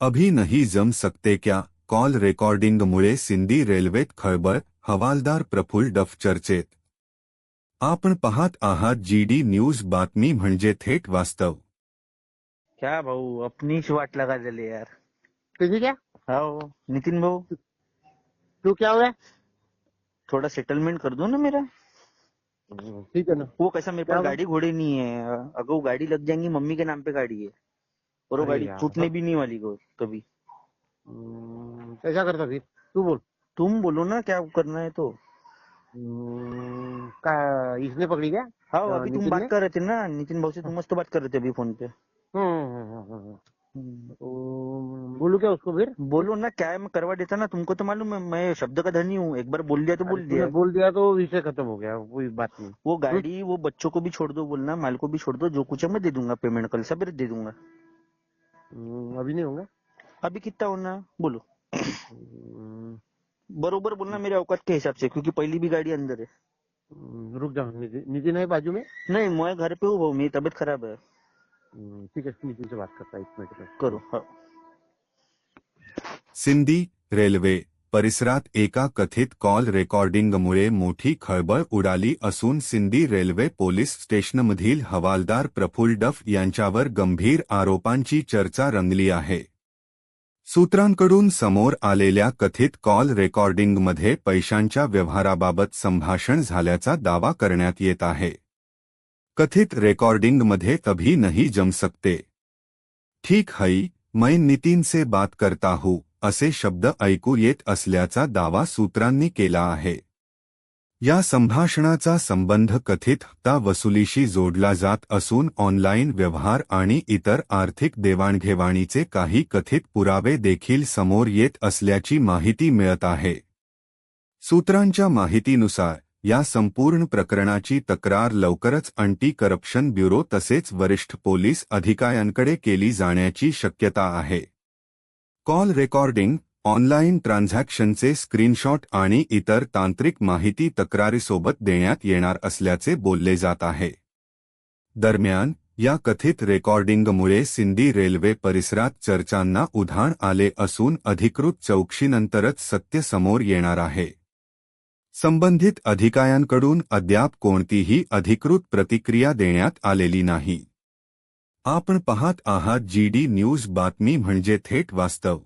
अभी नहीं जम सकते क्या? कॉल रेकॉर्डिंगमुळे सिंधी रेल्वेत खळबळ, हवालदार प्रफुल्ल डफ चर्चेत. आपण पाहत आहात जीडी न्यूज, बातमी म्हणजे थेट वास्तव. क्या भाऊ अपनी ही वाट लगा दिले यार. किसी क्या? हाँ नितिन भाऊ, तू क्या हुआ? थोड़ा सेटलमेंट कर दो ना मेरा. ठीक है ना. वो कैसा, मेरे क्या पास हुआ? गाड़ी घोड़े नहीं है. अगर वो गाड़ी लग जाएंगी, मम्मी के नाम पे गाड़ी है और वो अरे गाड़ी यार, छूटने भी नहीं वाली को कभी. कैसा करता फिर? तू बोल. तुम बोलो ना क्या करना है तो. का इसने पकड़ी क्या? हाँ अभी तुम नितिन बात ने? कर रहे थे ना नितिन भाऊ से, तुम मस्त बात कर रहे थे अभी फोन पे. बोलू क्या उसको फिर? बोलो ना, क्या है, मैं करवा देता ना. तुमको तो मालूम है मैं शब्द का धनी हूँ. एक बार बोल दिया तो बोल तूने दिया. बोल दिया तो विषय खत्म हो गया, कोई बात नहीं. वो गाड़ी, वो बच्चों को भी छोड़ दो, बोलना माल को भी छोड़ दो, जो कुछ है मैं दे दूंगा. पेमेंट कल सवेरे दे दूंगा. अभी नहीं होगा. अभी कितना होना बोलो. हम्म, बरोबर बोलना मेरे औकात के हिसाब से, क्योंकि पहली भी गाड़ी अंदर है. रुक जाओ. नितिन है बाजू में. नहीं मैं घर पे हूँ भाऊ, मेरी तबीयत खराब है. ठीक है, नितिन से बात करता है 1 मिनट में. करो. हाँ. सिंधी रेल्वे परिसरात एका कथित कॉल रेकॉर्डिंगमुळे मोठी खळबळ उडाली असून सिंधी रेल्वे पोलीस स्टेशनमधील हवालदार प्रफुल्ल डफ यांच्यावर गंभीर आरोपांची चर्चा रंगली आहे. सूत्रांकडून समोर आलेल्या कथित कॉल रेकॉर्डिंगमध्ये पैशांच्या व्यवहाराबाबत संभाषण झाल्याचा दावा करण्यात येत आहे. कथित रेकॉर्डिंगमध्ये कभी नहीं जम सकते. ठीक है, मैं नितिन से बात करता हूँ असे शब्द ऐकू येत असल्याचा दावा सूत्रांनी केला आहे. या संभाषणाचा संबंध कथित हप्ता वसुलीशी जोडला जात असून ऑनलाईन व्यवहार आणि इतर आर्थिक देवाणघेवाणीचे काही कथित पुरावे देखील समोर येत असल्याची माहिती मिळत आहे. सूत्रांच्या माहितीनुसार या संपूर्ण प्रकरणाची तक्रार लवकरच अँटी करप्शन ब्युरो तसेच वरिष्ठ पोलीस अधिकाऱ्यांकडे केली जाण्याची शक्यता आहे. कॉल रेकॉर्डिंग, ऑनलाईन ट्रान्झॅक्शनचे स्क्रीनशॉट आणि इतर तांत्रिक माहिती तक्रारीसोबत देण्यात येणार असल्याचे बोलले जात आहे. दरम्यान या कथित रेकॉर्डिंगमुळे सिंधी रेल्वे परिसरात चर्चांना उधाण आले असून अधिकृत चौकशीनंतरच सत्य समोर येणार आहे. संबंधित अधिकाऱ्यांकडून अद्याप कोणतीही अधिकृत प्रतिक्रिया देण्यात आलेली नाही. आपण पाहत आहात जीडी न्यूज, बातमी म्हणजे थेट वास्तव.